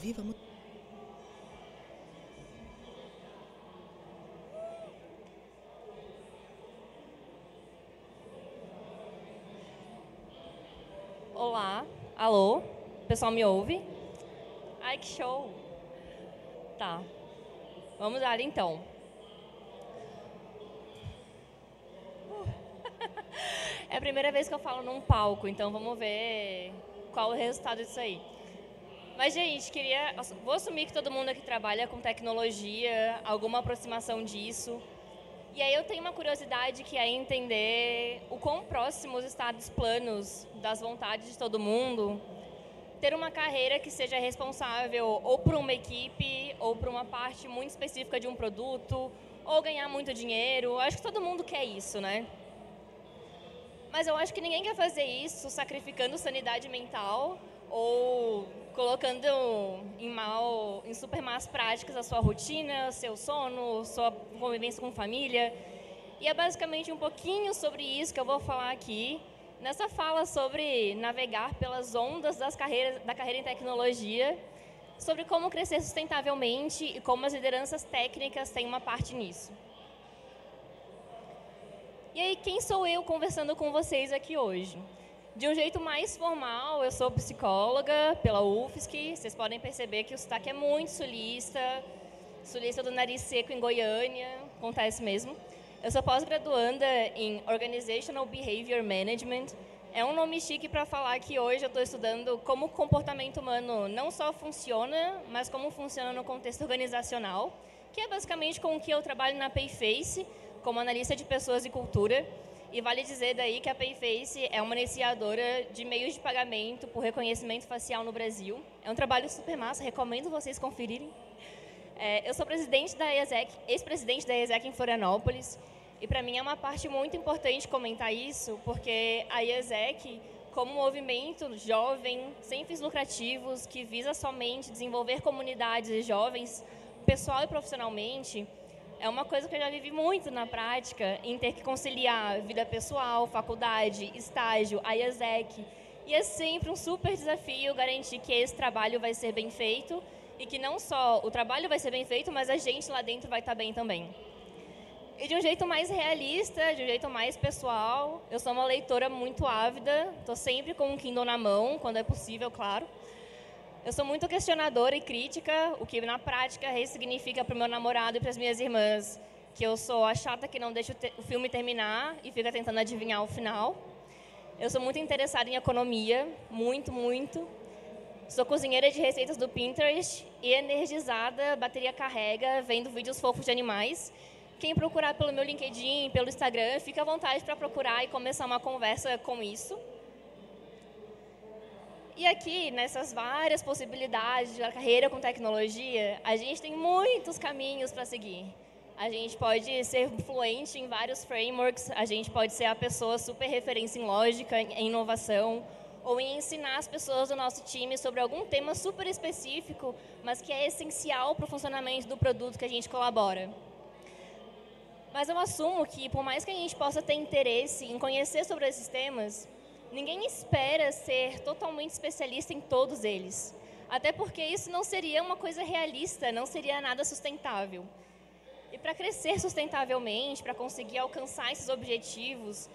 Viva Olá, alô, o pessoal me ouve? Ai, que show! Tá, vamos lá então. É a primeira vez que eu falo num palco, então vamos ver qual o resultado disso aí. Mas, gente, vou assumir que todo mundo aqui trabalha com tecnologia, alguma aproximação disso. E aí eu tenho uma curiosidade que é entender o quão próximos estão dos planos, das vontades de todo mundo, ter uma carreira que seja responsável ou por uma equipe, ou por uma parte muito específica de um produto, ou ganhar muito dinheiro. Acho que todo mundo quer isso, né? Mas eu acho que ninguém quer fazer isso sacrificando sanidade mental ou colocando em super más práticas a sua rotina, seu sono, sua convivência com família. E é basicamente um pouquinho sobre isso que eu vou falar aqui, nessa fala sobre navegar pelas ondas da carreira em tecnologia, sobre como crescer sustentavelmente e como as lideranças técnicas têm uma parte nisso. E aí, quem sou eu conversando com vocês aqui hoje? De um jeito mais formal, eu sou psicóloga pela UFSC. Vocês podem perceber que o sotaque é muito sulista, sulista do nariz seco em Goiânia, acontece mesmo. Eu sou pós-graduanda em Organizational Behavior Management. É um nome chique para falar que hoje eu estou estudando como o comportamento humano não só funciona, mas como funciona no contexto organizacional, que é basicamente com o que eu trabalho na Payface, como analista de pessoas e cultura. E vale dizer daí que a Payface é uma iniciadora de meios de pagamento por reconhecimento facial no Brasil. É um trabalho super massa, recomendo vocês conferirem. Eu sou presidente da ESEC, ex-presidente da ESEC em Florianópolis, e para mim é uma parte muito importante comentar isso, porque a ESEC, como movimento jovem, sem fins lucrativos, que visa somente desenvolver comunidades jovens, pessoal e profissionalmente, é uma coisa que eu já vivi muito na prática, em ter que conciliar vida pessoal, faculdade, estágio, a ESEC. E é sempre um super desafio garantir que esse trabalho vai ser bem feito e que não só o trabalho vai ser bem feito, mas a gente lá dentro vai estar bem também. E de um jeito mais realista, de um jeito mais pessoal, eu sou uma leitora muito ávida, estou sempre com um Kindle na mão, quando é possível, claro. Eu sou muito questionadora e crítica, o que na prática ressignifica para o meu namorado e para as minhas irmãs que eu sou a chata que não deixa o filme terminar e fica tentando adivinhar o final. Eu sou muito interessada em economia, muito, muito. Sou cozinheira de receitas do Pinterest e energizada, bateria carrega, vendo vídeos fofos de animais. Quem procurar pelo meu LinkedIn, pelo Instagram, fica à vontade para procurar e começar uma conversa com isso. E aqui, nessas várias possibilidades de carreira com tecnologia, a gente tem muitos caminhos para seguir. A gente pode ser fluente em vários frameworks, a gente pode ser a pessoa super referência em lógica, em inovação, ou em ensinar as pessoas do nosso time sobre algum tema super específico, mas que é essencial para o funcionamento do produto que a gente colabora. Mas eu assumo que, por mais que a gente possa ter interesse em conhecer sobre esses temas, ninguém espera ser totalmente especialista em todos eles. Até porque isso não seria uma coisa realista, não seria nada sustentável. E para crescer sustentavelmente, para conseguir alcançar esses objetivos,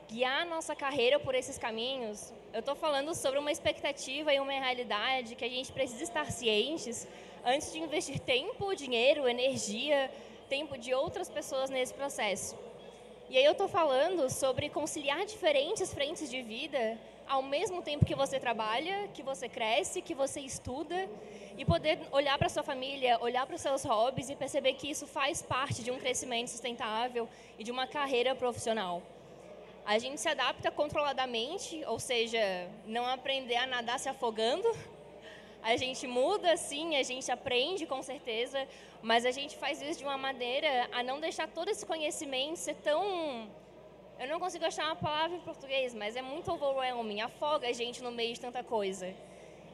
guiar a nossa carreira por esses caminhos, eu estou falando sobre uma expectativa e uma realidade que a gente precisa estar cientes antes de investir tempo, dinheiro, energia, tempo de outras pessoas nesse processo. E aí eu estou falando sobre conciliar diferentes frentes de vida ao mesmo tempo que você trabalha, que você cresce, que você estuda e poder olhar para a sua família, olhar para os seus hobbies e perceber que isso faz parte de um crescimento sustentável e de uma carreira profissional. A gente se adapta controladamente, ou seja, não aprender a nadar se afogando. A gente muda, sim, a gente aprende com certeza, mas a gente faz isso de uma maneira a não deixar todo esse conhecimento ser tão... Eu não consigo achar uma palavra em português, mas é muito overwhelming, afoga a gente no meio de tanta coisa.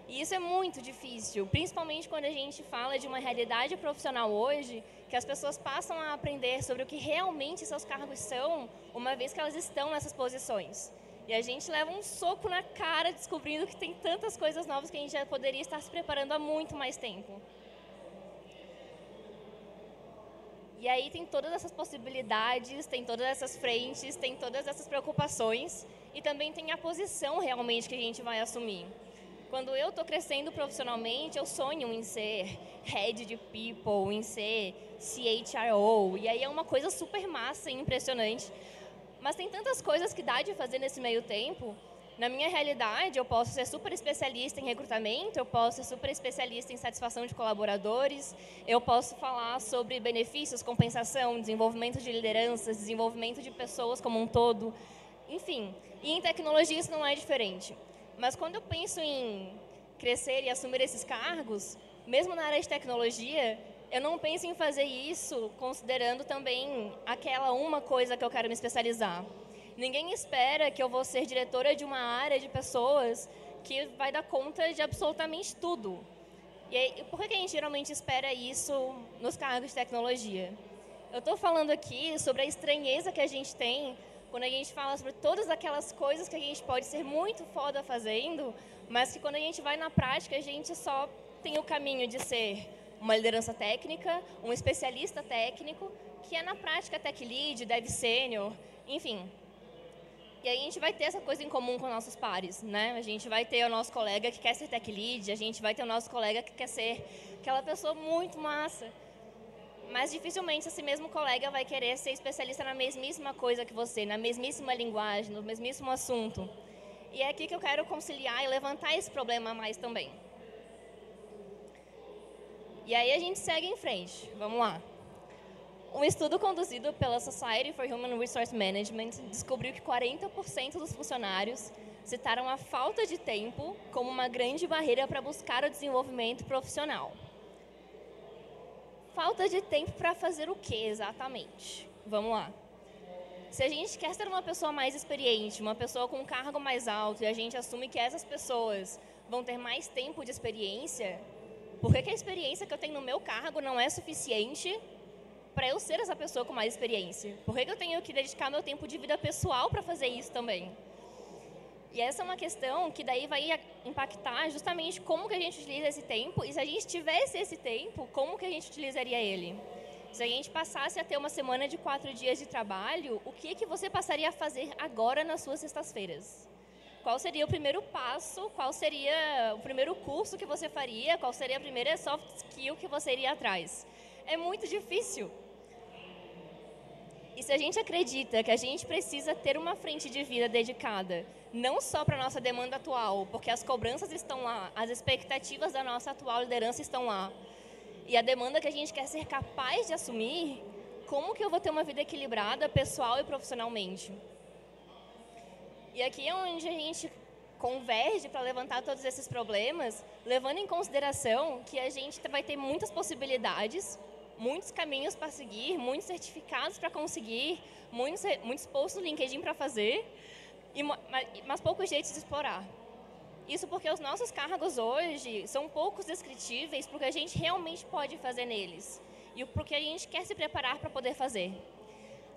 E isso é muito difícil, principalmente quando a gente fala de uma realidade profissional hoje, que as pessoas passam a aprender sobre o que realmente seus cargos são, uma vez que elas estão nessas posições. E a gente leva um soco na cara descobrindo que tem tantas coisas novas que a gente já poderia estar se preparando há muito mais tempo. E aí tem todas essas possibilidades, tem todas essas frentes, tem todas essas preocupações e também tem a posição realmente que a gente vai assumir. Quando eu estou crescendo profissionalmente, eu sonho em ser Head de People, em ser CHRO, e aí é uma coisa super massa e impressionante. Mas tem tantas coisas que dá de fazer nesse meio tempo. Na minha realidade, eu posso ser super especialista em recrutamento, eu posso ser super especialista em satisfação de colaboradores, eu posso falar sobre benefícios, compensação, desenvolvimento de lideranças, desenvolvimento de pessoas como um todo, enfim. E em tecnologia isso não é diferente. Mas quando eu penso em crescer e assumir esses cargos, mesmo na área de tecnologia, eu não penso em fazer isso considerando também aquela uma coisa que eu quero me especializar. Ninguém espera que eu vou ser diretora de uma área de pessoas que vai dar conta de absolutamente tudo. E aí, por que a gente geralmente espera isso nos cargos de tecnologia? Eu estou falando aqui sobre a estranheza que a gente tem quando a gente fala sobre todas aquelas coisas que a gente pode ser muito foda fazendo, mas que quando a gente vai na prática, a gente só tem o caminho de ser uma liderança técnica, um especialista técnico, que é na prática tech lead, dev sênior, enfim. E aí a gente vai ter essa coisa em comum com nossos pares, né? A gente vai ter o nosso colega que quer ser tech lead, a gente vai ter o nosso colega que quer ser aquela pessoa muito massa. Mas dificilmente esse mesmo colega vai querer ser especialista na mesmíssima coisa que você, na mesmíssima linguagem, no mesmíssimo assunto. E é aqui que eu quero conciliar e levantar esse problema mais também. E aí a gente segue em frente. Vamos lá. Um estudo conduzido pela Society for Human Resource Management descobriu que 40% dos funcionários citaram a falta de tempo como uma grande barreira para buscar o desenvolvimento profissional. Falta de tempo para fazer o que exatamente? Vamos lá. Se a gente quer ser uma pessoa mais experiente, uma pessoa com um cargo mais alto, e a gente assume que essas pessoas vão ter mais tempo de experiência, por que a experiência que eu tenho no meu cargo não é suficiente para eu ser essa pessoa com mais experiência? Por que eu tenho que dedicar meu tempo de vida pessoal para fazer isso também? E essa é uma questão que daí vai impactar justamente como que a gente utiliza esse tempo, e se a gente tivesse esse tempo, como que a gente utilizaria ele? Se a gente passasse a ter uma semana de 4 dias de trabalho, o que você passaria a fazer agora nas suas sextas-feiras? Qual seria o primeiro passo? Qual seria o primeiro curso que você faria? Qual seria a primeira soft skill que você iria atrás? É muito difícil. E se a gente acredita que a gente precisa ter uma frente de vida dedicada, não só para a nossa demanda atual, porque as cobranças estão lá, as expectativas da nossa atual liderança estão lá, e a demanda que a gente quer ser capaz de assumir, como que eu vou ter uma vida equilibrada, pessoal e profissionalmente? E aqui é onde a gente converge para levantar todos esses problemas, levando em consideração que a gente vai ter muitas possibilidades, muitos caminhos para seguir, muitos certificados para conseguir, muitos posts no LinkedIn para fazer, mas poucos jeitos de explorar. Isso porque os nossos cargos hoje são poucos descritíveis para o que a gente realmente pode fazer neles e para o que a gente quer se preparar para poder fazer.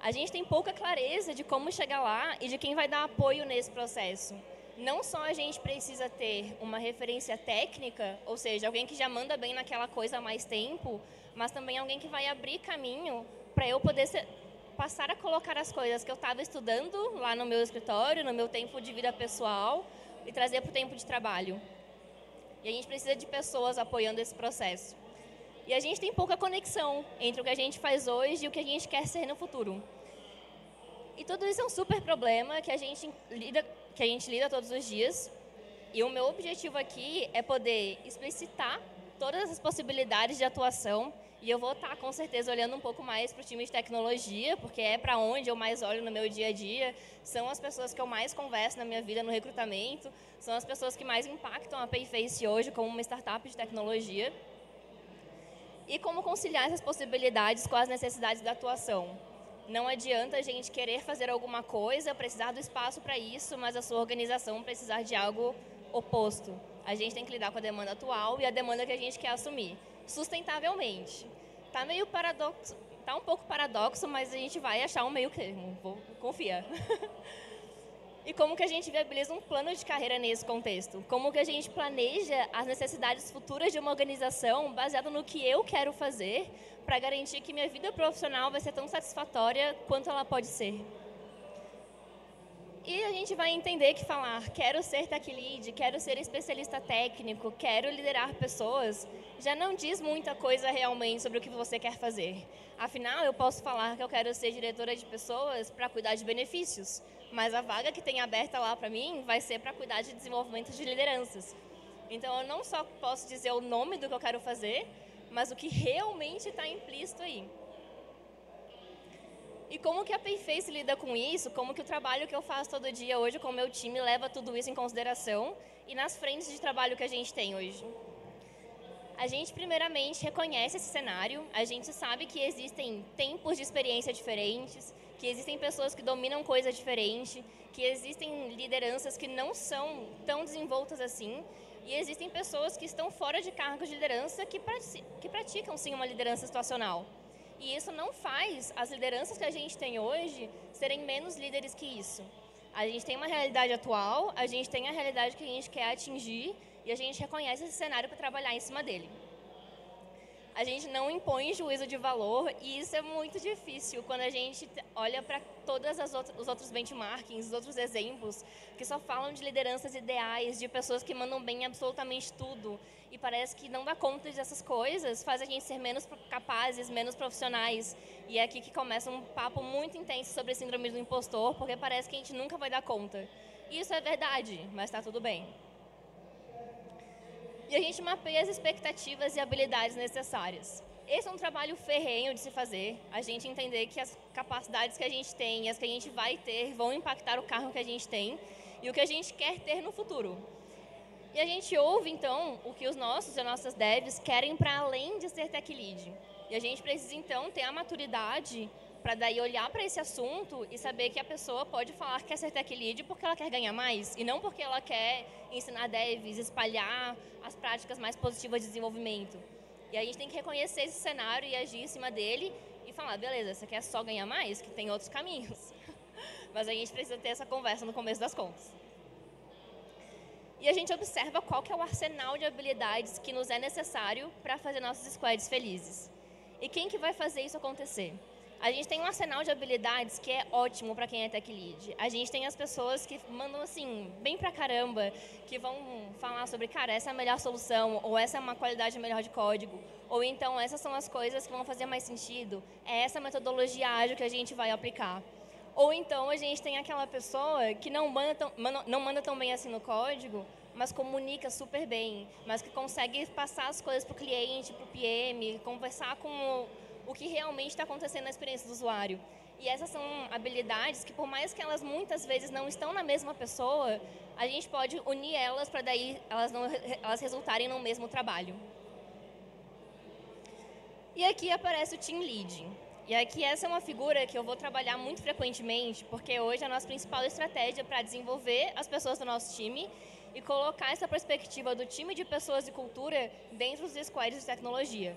A gente tem pouca clareza de como chegar lá e de quem vai dar apoio nesse processo. Não só a gente precisa ter uma referência técnica, ou seja, alguém que já manda bem naquela coisa há mais tempo, mas também alguém que vai abrir caminho para eu poder passar a colocar as coisas que eu estava estudando lá no meu escritório, no meu tempo de vida pessoal, e trazer para o tempo de trabalho. E a gente precisa de pessoas apoiando esse processo. E a gente tem pouca conexão entre o que a gente faz hoje e o que a gente quer ser no futuro. E tudo isso é um super problema que a gente lida todos os dias. E o meu objetivo aqui é poder explicitar todas as possibilidades de atuação. E eu vou estar, com certeza, olhando um pouco mais para o time de tecnologia, porque é para onde eu mais olho no meu dia a dia. São as pessoas que eu mais converso na minha vida no recrutamento. São as pessoas que mais impactam a Payface hoje como uma startup de tecnologia. E como conciliar essas possibilidades com as necessidades da atuação. Não adianta a gente querer fazer alguma coisa, precisar do espaço para isso, mas a sua organização precisar de algo oposto. A gente tem que lidar com a demanda atual e a demanda que a gente quer assumir, sustentavelmente. Tá meio paradoxo, tá um pouco paradoxo, mas a gente vai achar um meio termo, confia. E como que a gente viabiliza um plano de carreira nesse contexto? Como que a gente planeja as necessidades futuras de uma organização baseado no que eu quero fazer para garantir que minha vida profissional vai ser tão satisfatória quanto ela pode ser? E a gente vai entender que falar quero ser tech lead, quero ser especialista técnico, quero liderar pessoas, já não diz muita coisa realmente sobre o que você quer fazer. Afinal, eu posso falar que eu quero ser diretora de pessoas para cuidar de benefícios, mas a vaga que tem aberta lá para mim vai ser para cuidar de desenvolvimento de lideranças. Então, eu não só posso dizer o nome do que eu quero fazer, mas o que realmente está implícito aí. E como que a Payface lida com isso? Como que o trabalho que eu faço todo dia hoje com o meu time leva tudo isso em consideração e nas frentes de trabalho que a gente tem hoje? A gente, primeiramente, reconhece esse cenário, a gente sabe que existem tempos de experiência diferentes, que existem pessoas que dominam coisas diferentes, que existem lideranças que não são tão desenvoltas assim, e existem pessoas que estão fora de cargos de liderança que praticam, sim, uma liderança situacional. E isso não faz as lideranças que a gente tem hoje serem menos líderes que isso. A gente tem uma realidade atual, a gente tem a realidade que a gente quer atingir e a gente reconhece esse cenário para trabalhar em cima dele. A gente não impõe juízo de valor e isso é muito difícil quando a gente olha para todos os outros benchmarkings, os outros exemplos que só falam de lideranças ideais, de pessoas que mandam bem em absolutamente tudo e parece que não dá conta dessas coisas, faz a gente ser menos capazes, menos profissionais. E é aqui que começa um papo muito intenso sobre a síndrome do impostor, porque parece que a gente nunca vai dar conta. E isso é verdade, mas está tudo bem. E a gente mapeia as expectativas e habilidades necessárias. Esse é um trabalho ferrenho de se fazer, a gente entender que as capacidades que a gente tem e as que a gente vai ter vão impactar o cargo que a gente tem e o que a gente quer ter no futuro. E a gente ouve, então, o que os nossos e nossas devs querem para além de ser tech lead. E a gente precisa, então, ter a maturidade para daí olhar para esse assunto e saber que a pessoa pode falar que quer ser tech lead porque ela quer ganhar mais e não porque ela quer ensinar devs, espalhar as práticas mais positivas de desenvolvimento. E a gente tem que reconhecer esse cenário e agir em cima dele e falar, beleza, você quer só ganhar mais? Que tem outros caminhos. Mas a gente precisa ter essa conversa no começo das contas. E a gente observa qual que é o arsenal de habilidades que nos é necessário para fazer nossos squads felizes. E quem que vai fazer isso acontecer? A gente tem um arsenal de habilidades que é ótimo para quem é tech lead. A gente tem as pessoas que mandam assim, bem pra caramba, que vão falar sobre, cara, essa é a melhor solução, ou essa é uma qualidade melhor de código, ou então essas são as coisas que vão fazer mais sentido, é essa metodologia ágil que a gente vai aplicar. Ou então a gente tem aquela pessoa que não manda tão bem assim no código, mas comunica super bem, mas que consegue passar as coisas para o cliente, para o PM, conversar com o que realmente está acontecendo na experiência do usuário. E essas são habilidades que, por mais que elas muitas vezes não estão na mesma pessoa, a gente pode unir elas para daí elas resultarem no mesmo trabalho. E aqui aparece o Team Lead. E aqui essa é uma figura que eu vou trabalhar muito frequentemente, porque hoje é a nossa principal estratégia para desenvolver as pessoas do nosso time e colocar essa perspectiva do time de pessoas e cultura dentro dos squads de tecnologia.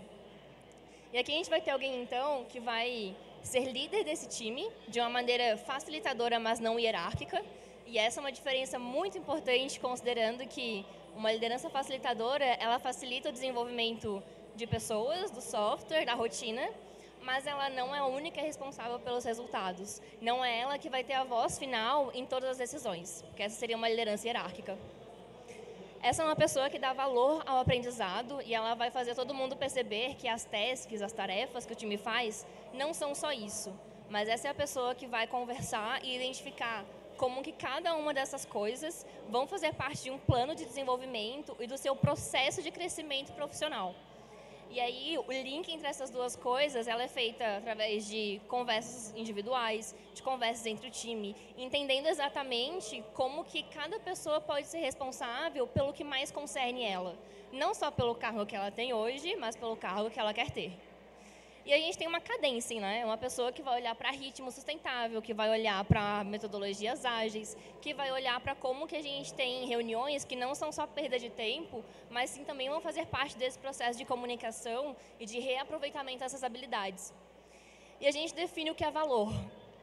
E aqui a gente vai ter alguém, então, que vai ser líder desse time de uma maneira facilitadora, mas não hierárquica. E essa é uma diferença muito importante, considerando que uma liderança facilitadora, ela facilita o desenvolvimento de pessoas, do software, da rotina, mas ela não é a única responsável pelos resultados. Não é ela que vai ter a voz final em todas as decisões, porque essa seria uma liderança hierárquica. Essa é uma pessoa que dá valor ao aprendizado e ela vai fazer todo mundo perceber que as tasks, as tarefas que o time faz, não são só isso. Mas essa é a pessoa que vai conversar e identificar como que cada uma dessas coisas vão fazer parte de um plano de desenvolvimento e do seu processo de crescimento profissional. E aí, o link entre essas duas coisas, ela é feita através de conversas individuais, de conversas entre o time, entendendo exatamente como que cada pessoa pode ser responsável pelo que mais concerne ela. Não só pelo cargo que ela tem hoje, mas pelo cargo que ela quer ter. E a gente tem uma cadência, né? Uma pessoa que vai olhar para ritmo sustentável, que vai olhar para metodologias ágeis, que vai olhar para como que a gente tem reuniões que não são só perda de tempo, mas sim também vão fazer parte desse processo de comunicação e de reaproveitamento dessas habilidades. E a gente define o que é valor.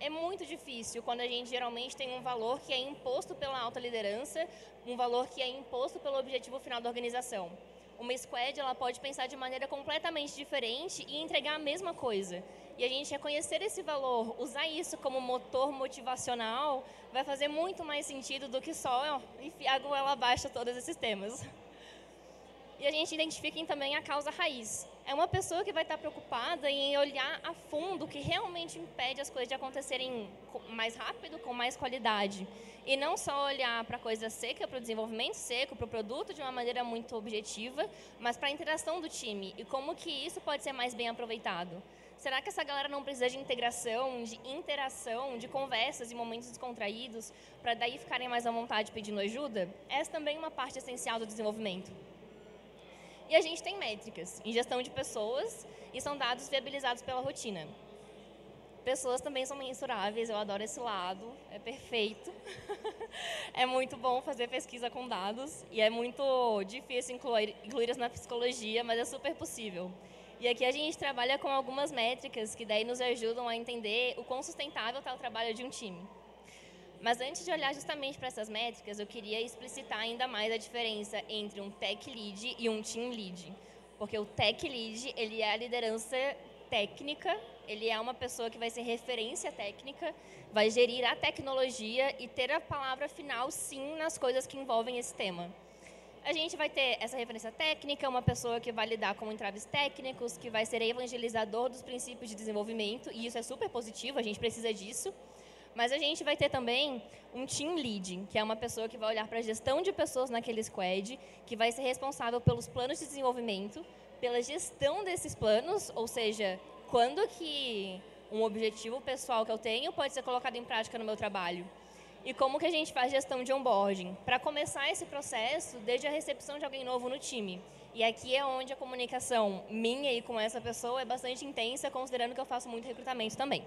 é muito difícil quando a gente geralmente tem um valor que é imposto pela alta liderança, um valor que é imposto pelo objetivo final da organização. Uma squad, ela pode pensar de maneira completamente diferente e entregar a mesma coisa. E a gente reconhecer esse valor, usar isso como motor motivacional, vai fazer muito mais sentido do que só enfiar a goela abaixo todos esses temas. E a gente identifica também a causa raiz. É uma pessoa que vai estar preocupada em olhar a fundo o que realmente impede as coisas de acontecerem mais rápido, com mais qualidade. E não só olhar para a coisa seca, para o desenvolvimento seco, para o produto de uma maneira muito objetiva, mas para a interação do time e como que isso pode ser mais bem aproveitado. Será que essa galera não precisa de integração, de interação, de conversas e momentos descontraídos para daí ficarem mais à vontade pedindo ajuda? Essa também é uma parte essencial do desenvolvimento. E a gente tem métricas em gestão de pessoas e são dados viabilizados pela rotina. Pessoas também são mensuráveis, eu adoro esse lado, é perfeito. É muito bom fazer pesquisa com dados e é muito difícil incluir isso na psicologia, mas é super possível. E aqui a gente trabalha com algumas métricas que daí nos ajudam a entender o quão sustentável está o trabalho de um time. Mas antes de olhar justamente para essas métricas, eu queria explicitar ainda mais a diferença entre um tech lead e um team lead. Porque o tech lead, ele é a liderança técnica, ele é uma pessoa que vai ser referência técnica, vai gerir a tecnologia e ter a palavra final, sim, nas coisas que envolvem esse tema. A gente vai ter essa referência técnica, uma pessoa que vai lidar com entraves técnicos, que vai ser evangelizador dos princípios de desenvolvimento, e isso é super positivo, a gente precisa disso. Mas a gente vai ter também um team lead, que é uma pessoa que vai olhar para a gestão de pessoas naquele squad, que vai ser responsável pelos planos de desenvolvimento, pela gestão desses planos, ou seja, quando que um objetivo pessoal que eu tenho pode ser colocado em prática no meu trabalho. E como que a gente faz gestão de onboarding? Para começar esse processo, desde a recepção de alguém novo no time. E aqui é onde a comunicação minha e com essa pessoa é bastante intensa, considerando que eu faço muito recrutamento também.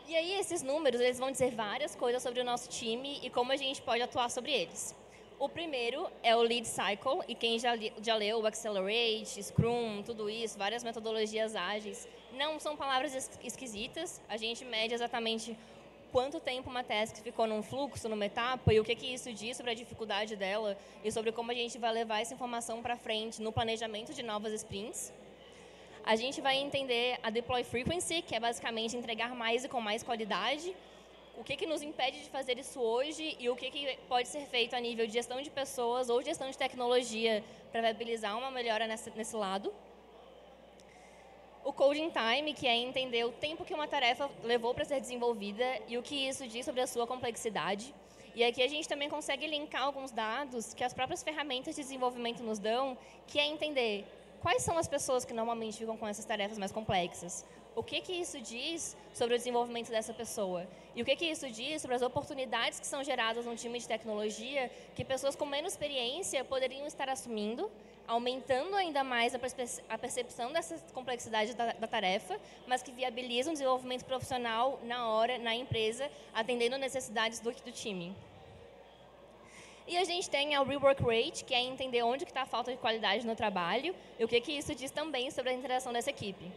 E aí, esses números, eles vão dizer várias coisas sobre o nosso time e como a gente pode atuar sobre eles. O primeiro é o Lead Cycle, e quem já leu o Accelerate, Scrum, tudo isso, várias metodologias ágeis, não são palavras esquisitas, a gente mede exatamente quanto tempo uma task ficou num fluxo, numa etapa, e o que isso diz sobre a dificuldade dela, e sobre como a gente vai levar essa informação para frente no planejamento de novas sprints. A gente vai entender a Deploy Frequency, que é basicamente entregar mais e com mais qualidade. O que nos impede de fazer isso hoje e o que pode ser feito a nível de gestão de pessoas ou gestão de tecnologia para viabilizar uma melhora nesse lado. O Coding Time, que é entender o tempo que uma tarefa levou para ser desenvolvida e o que isso diz sobre a sua complexidade. E aqui a gente também consegue linkar alguns dados que as próprias ferramentas de desenvolvimento nos dão, que é entender quais são as pessoas que normalmente ficam com essas tarefas mais complexas? O que isso diz sobre o desenvolvimento dessa pessoa? E o que isso diz sobre as oportunidades que são geradas num time de tecnologia que pessoas com menos experiência poderiam estar assumindo, aumentando ainda mais a percepção dessa complexidade da tarefa, mas que viabilizam o desenvolvimento profissional na hora, na empresa, atendendo necessidades do time. E a gente tem a Rework Rate, que é entender onde está a falta de qualidade no trabalho e o que isso diz também sobre a interação dessa equipe.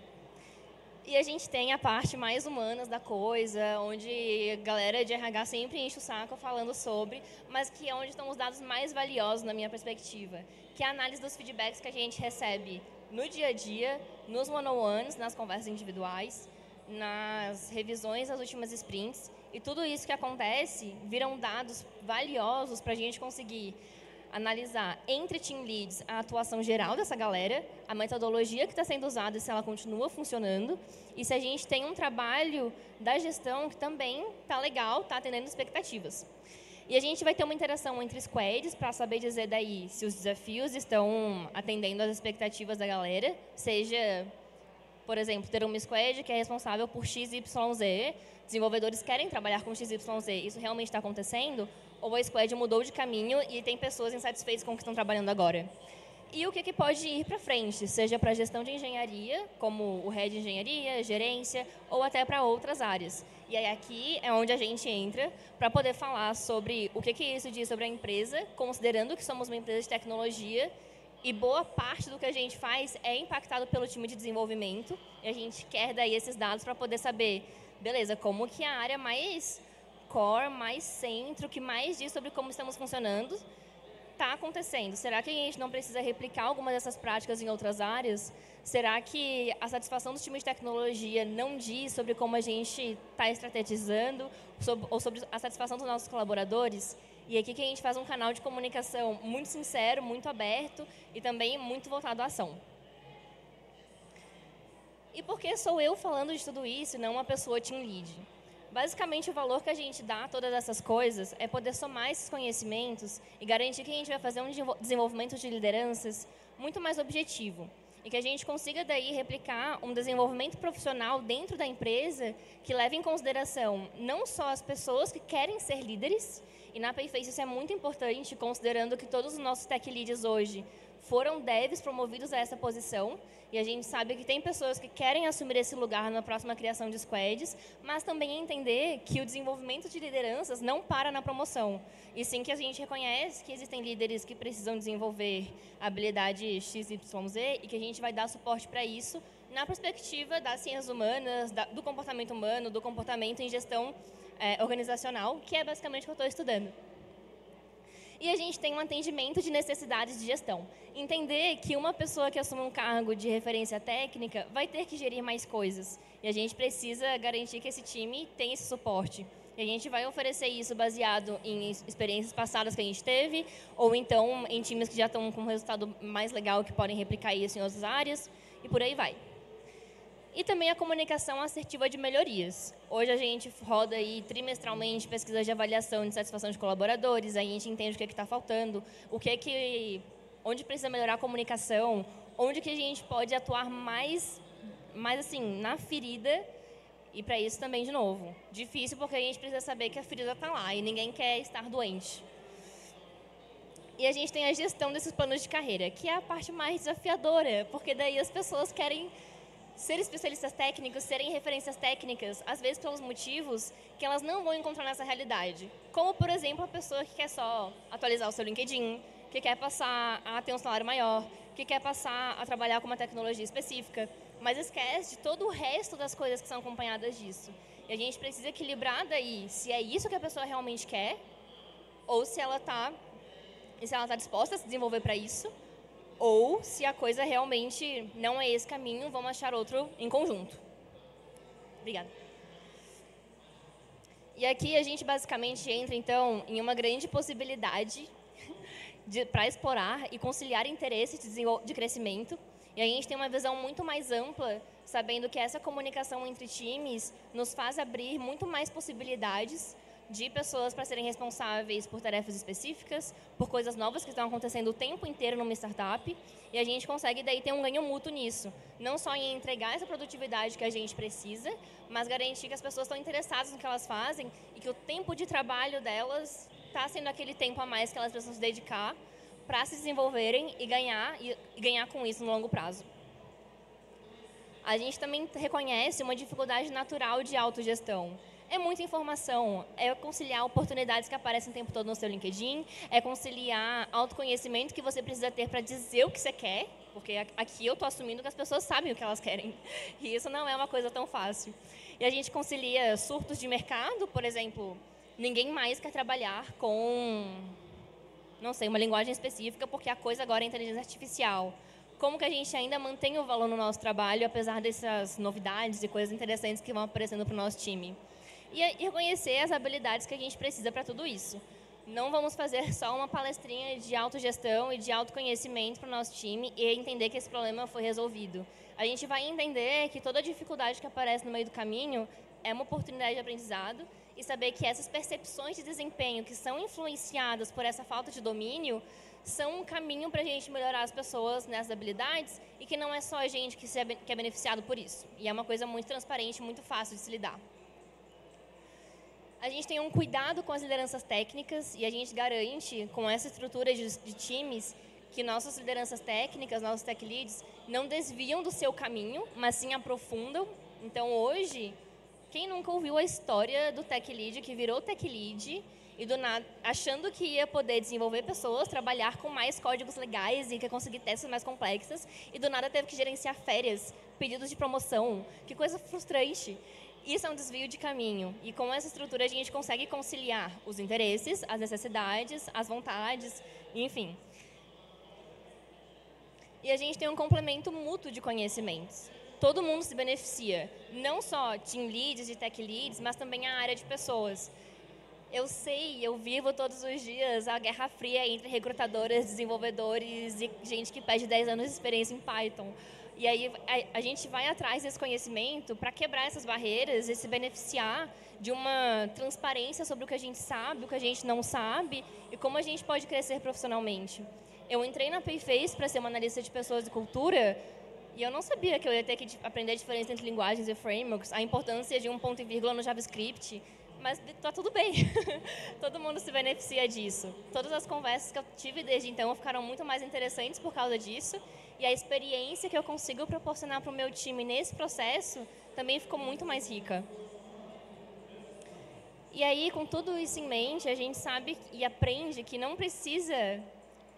E a gente tem a parte mais humanas da coisa, onde a galera de RH sempre enche o saco falando sobre, mas que é onde estão os dados mais valiosos na minha perspectiva, que é a análise dos feedbacks que a gente recebe no dia a dia, nos one-on-ones, nas conversas individuais, nas revisões das últimas sprints. E tudo isso que acontece viram dados valiosos para a gente conseguir analisar entre team leads a atuação geral dessa galera, a metodologia que está sendo usada e se ela continua funcionando, e se a gente tem um trabalho da gestão que também está legal, está atendendo expectativas. E a gente vai ter uma interação entre squads para saber dizer daí se os desafios estão atendendo às expectativas da galera, seja, por exemplo, ter uma squad que é responsável por XYZ, desenvolvedores querem trabalhar com XYZ, isso realmente está acontecendo? Ou a squad mudou de caminho e tem pessoas insatisfeitas com o que estão trabalhando agora? E o que pode ir para frente, seja para a gestão de engenharia, como o head de engenharia, gerência, ou até para outras áreas. E aí aqui é onde a gente entra para poder falar sobre o que isso diz sobre a empresa, considerando que somos uma empresa de tecnologia E boa parte do que a gente faz é impactado pelo time de desenvolvimento. E a gente quer daí esses dados para poder saber, beleza, como que a área mais core, mais centro, que mais diz sobre como estamos funcionando, está acontecendo. Será que a gente não precisa replicar algumas dessas práticas em outras áreas? Será que a satisfação dos times de tecnologia não diz sobre como a gente está estrategizando ou sobre a satisfação dos nossos colaboradores? E aqui que a gente faz um canal de comunicação muito sincero, muito aberto e também muito voltado à ação. E por que sou eu falando de tudo isso e não uma pessoa team lead? Basicamente, o valor que a gente dá a todas essas coisas é poder somar esses conhecimentos e garantir que a gente vai fazer um desenvolvimento de lideranças muito mais objetivo. E que a gente consiga daí replicar um desenvolvimento profissional dentro da empresa que leve em consideração não só as pessoas que querem ser líderes, e na Payface isso é muito importante, considerando que todos os nossos tech leads hoje foram devs promovidos a essa posição, e a gente sabe que tem pessoas que querem assumir esse lugar na próxima criação de squads, mas também entender que o desenvolvimento de lideranças não para na promoção, e sim que a gente reconhece que existem líderes que precisam desenvolver habilidade XYZ e que a gente vai dar suporte para isso na perspectiva das ciências humanas, do comportamento humano, do comportamento em gestão organizacional, que é basicamente o que eu estou estudando. E a gente tem um atendimento de necessidades de gestão. Entender que uma pessoa que assume um cargo de referência técnica vai ter que gerir mais coisas. E a gente precisa garantir que esse time tem esse suporte. E a gente vai oferecer isso baseado em experiências passadas que a gente teve, ou então em times que já estão com um resultado mais legal, que podem replicar isso em outras áreas, e por aí vai. E também a comunicação assertiva de melhorias. Hoje a gente roda aí trimestralmente pesquisas de avaliação de satisfação de colaboradores, a gente entende o que está faltando, onde precisa melhorar a comunicação, onde que a gente pode atuar mais assim, na ferida, e para isso também, de novo, difícil porque a gente precisa saber que a ferida está lá e ninguém quer estar doente. E a gente tem a gestão desses planos de carreira, que é a parte mais desafiadora, porque daí as pessoas querem ser especialistas técnicos, serem referências técnicas, às vezes pelos motivos que elas não vão encontrar nessa realidade. Como, por exemplo, a pessoa que quer só atualizar o seu LinkedIn, que quer passar a ter um salário maior, que quer passar a trabalhar com uma tecnologia específica, mas esquece de todo o resto das coisas que são acompanhadas disso. E a gente precisa equilibrar daí se é isso que a pessoa realmente quer, ou se ela está disposta a se desenvolver para isso, ou se a coisa realmente não é esse caminho, vamos achar outro em conjunto. Obrigada. E aqui a gente basicamente entra, então, em uma grande possibilidade para explorar e conciliar interesses de crescimento. E a gente tem uma visão muito mais ampla, sabendo que essa comunicação entre times nos faz abrir muito mais possibilidades de pessoas para serem responsáveis por tarefas específicas, por coisas novas que estão acontecendo o tempo inteiro numa startup, e a gente consegue daí ter um ganho mútuo nisso. Não só em entregar essa produtividade que a gente precisa, mas garantir que as pessoas estão interessadas no que elas fazem e que o tempo de trabalho delas está sendo aquele tempo a mais que elas precisam se dedicar para se desenvolverem e ganhar com isso no longo prazo. A gente também reconhece uma dificuldade natural de autogestão. É muita informação, é conciliar oportunidades que aparecem o tempo todo no seu LinkedIn, é conciliar autoconhecimento que você precisa ter para dizer o que você quer, porque aqui eu estou assumindo que as pessoas sabem o que elas querem, e isso não é uma coisa tão fácil. E a gente concilia surtos de mercado, por exemplo, ninguém mais quer trabalhar com, não sei, uma linguagem específica, porque a coisa agora é inteligência artificial. Como que a gente ainda mantém o valor no nosso trabalho, apesar dessas novidades e coisas interessantes que vão aparecendo para o nosso time? E reconhecer as habilidades que a gente precisa para tudo isso. Não vamos fazer só uma palestrinha de autogestão e de autoconhecimento para o nosso time e entender que esse problema foi resolvido. A gente vai entender que toda dificuldade que aparece no meio do caminho é uma oportunidade de aprendizado e saber que essas percepções de desempenho que são influenciadas por essa falta de domínio são um caminho para a gente melhorar as pessoas nessas habilidades e que não é só a gente que é beneficiado por isso. E é uma coisa muito transparente, muito fácil de se lidar. A gente tem um cuidado com as lideranças técnicas e a gente garante, com essa estrutura de times, que nossas lideranças técnicas, nossos tech leads, não desviam do seu caminho, mas sim aprofundam. Então, hoje, quem nunca ouviu a história do tech lead que virou tech lead e do nada, achando que ia poder desenvolver pessoas, trabalhar com mais códigos legais e que ia conseguir testes mais complexas, e do nada teve que gerenciar férias, pedidos de promoção. Que coisa frustrante. Isso é um desvio de caminho. E com essa estrutura a gente consegue conciliar os interesses, as necessidades, as vontades, enfim. E a gente tem um complemento mútuo de conhecimentos. Todo mundo se beneficia, não só team leads e tech leads, mas também a área de pessoas. Eu vivo todos os dias a guerra fria entre recrutadores, desenvolvedores e gente que pede 10 anos de experiência em Python. E aí a gente vai atrás desse conhecimento para quebrar essas barreiras e se beneficiar de uma transparência sobre o que a gente sabe, o que a gente não sabe e como a gente pode crescer profissionalmente. Eu entrei na Payface para ser uma analista de pessoas e cultura e eu não sabia que eu ia ter que aprender a diferença entre linguagens e frameworks, a importância de um ponto e vírgula no JavaScript, mas está tudo bem. Todo mundo se beneficia disso. Todas as conversas que eu tive desde então ficaram muito mais interessantes por causa disso. E a experiência que eu consigo proporcionar para o meu time nesse processo também ficou muito mais rica. E aí, com tudo isso em mente, a gente sabe e aprende que não precisa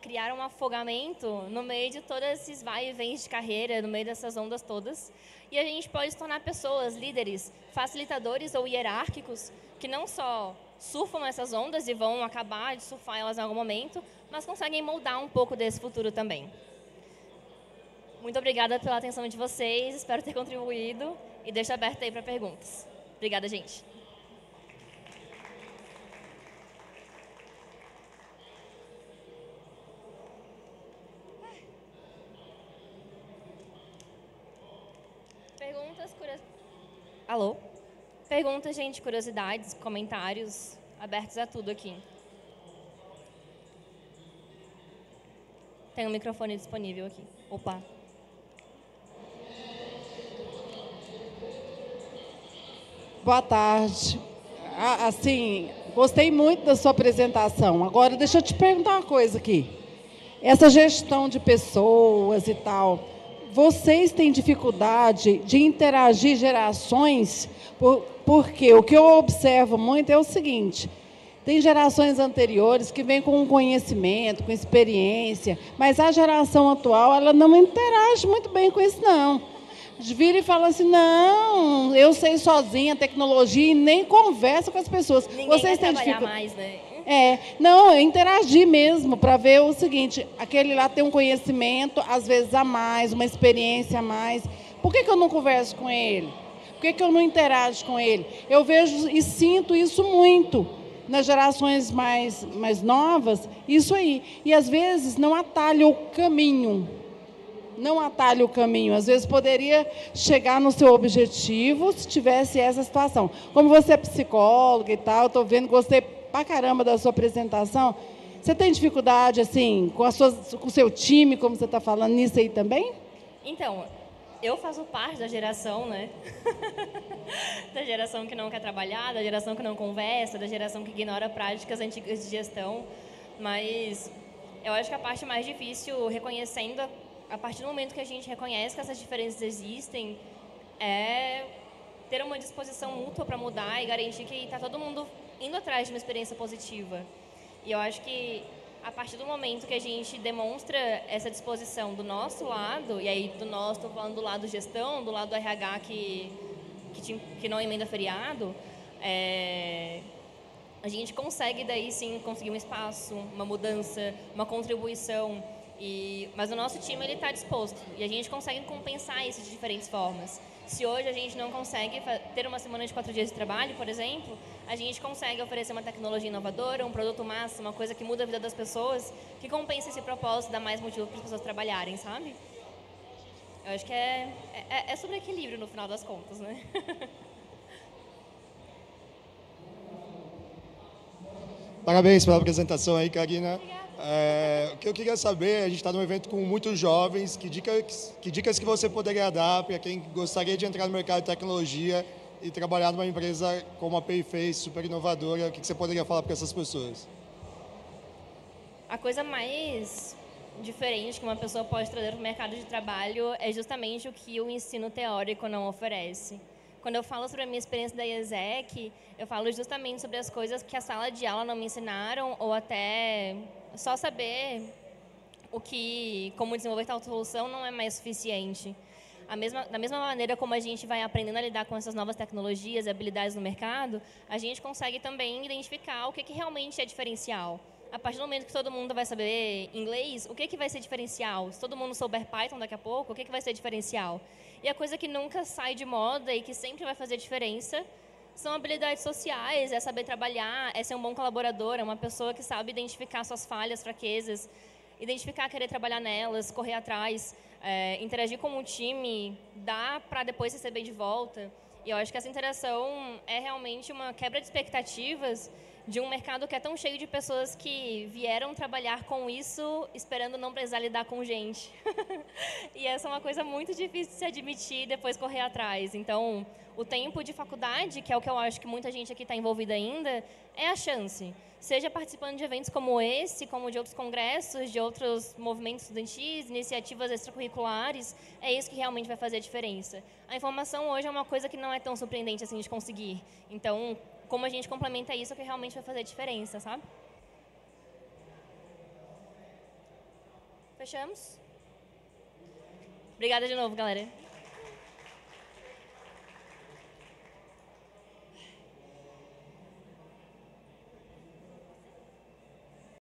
criar um afogamento no meio de todos esses vai e vens de carreira, no meio dessas ondas todas. E a gente pode se tornar pessoas, líderes, facilitadores ou hierárquicos, que não só surfam essas ondas e vão acabar de surfar elas em algum momento, mas conseguem moldar um pouco desse futuro também. Muito obrigada pela atenção de vocês, espero ter contribuído e deixo aberto aí para perguntas. Obrigada, gente. Alô? Perguntas, gente, curiosidades, comentários, abertos a tudo aqui. Tem um microfone disponível aqui. Opa. Boa tarde. Assim, gostei muito da sua apresentação. Agora, deixa eu te perguntar uma coisa aqui. Essa gestão de pessoas e tal, vocês têm dificuldade de interagir gerações? Porque o que eu observo muito é o seguinte: tem gerações anteriores que vêm com conhecimento, com experiência, mas a geração atual ela não interage muito bem com isso, não. Vira e fala assim, não, eu sei sozinha a tecnologia e nem conversa com as pessoas. Ninguém Vocês quer têm trabalhar mais, né? Não, é interagir mesmo, para ver o seguinte, aquele lá tem um conhecimento, às vezes a mais, uma experiência a mais. Por que eu não converso com ele? Por que eu não interajo com ele? Eu vejo e sinto isso muito nas gerações mais novas, isso aí. E, às vezes, não atalha o caminho. Não atalha o caminho. Às vezes, poderia chegar no seu objetivo se tivesse essa situação. Como você é psicóloga e tal, estou vendo, gostei pra caramba da sua apresentação. Você tem dificuldade, assim, com o seu time, como você está falando, nisso aí também? Então, eu faço parte da geração, né? Da geração que não quer trabalhar, da geração que não conversa, da geração que ignora práticas antigas de gestão. Mas eu acho que a parte mais difícil, reconhecendo, a partir do momento que a gente reconhece que essas diferenças existem, é ter uma disposição mútua para mudar e garantir que está todo mundo indo atrás de uma experiência positiva. E eu acho que a partir do momento que a gente demonstra essa disposição do nosso lado, e aí do nosso, estou falando do lado gestão, do lado do RH que não emenda feriado, a gente consegue daí sim conseguir um espaço, uma mudança, uma contribuição. Mas o nosso time está disposto e a gente consegue compensar isso de diferentes formas. Se hoje a gente não consegue ter uma semana de 4 dias de trabalho, por exemplo, a gente consegue oferecer uma tecnologia inovadora, um produto massa, uma coisa que muda a vida das pessoas, que compensa esse propósito, dá mais motivo para as pessoas trabalharem, sabe? Eu acho que é sobre equilíbrio no final das contas, né? Parabéns pela apresentação aí, Karina. O que eu queria saber, a gente está num evento com muitos jovens, que dicas que você poderia dar para quem gostaria de entrar no mercado de tecnologia e trabalhar numa empresa como a Payface, super inovadora, o que você poderia falar para essas pessoas? A coisa mais diferente que uma pessoa pode trazer para o mercado de trabalho é justamente o que o ensino teórico não oferece. Quando eu falo sobre a minha experiência da IESEC, eu falo justamente sobre as coisas que a sala de aula não me ensinaram, ou até só saber como desenvolver tal solução não é mais suficiente. Da mesma maneira como a gente vai aprendendo a lidar com essas novas tecnologias e habilidades no mercado, a gente consegue também identificar o que realmente é diferencial. A partir do momento que todo mundo vai saber inglês, o que vai ser diferencial? Se todo mundo souber Python daqui a pouco, o que vai ser diferencial? E a coisa que nunca sai de moda e que sempre vai fazer diferença são habilidades sociais, é saber trabalhar, é ser um bom colaborador, é uma pessoa que sabe identificar suas falhas, fraquezas, identificar, querer trabalhar nelas, correr atrás, interagir com o time, dar para depois receber de volta. E eu acho que essa interação é realmente uma quebra de expectativas de um mercado que é tão cheio de pessoas que vieram trabalhar com isso esperando não precisar lidar com gente. E essa é uma coisa muito difícil de se admitir e depois correr atrás. Então, o tempo de faculdade, que é o que eu acho que muita gente aqui está envolvida ainda, é a chance. Seja participando de eventos como esse, como de outros congressos, de outros movimentos estudantis, iniciativas extracurriculares, é isso que realmente vai fazer a diferença. A informação hoje é uma coisa que não é tão surpreendente assim de conseguir. Então, como a gente complementa isso é que realmente vai fazer a diferença, sabe? Fechamos? Obrigada de novo, galera.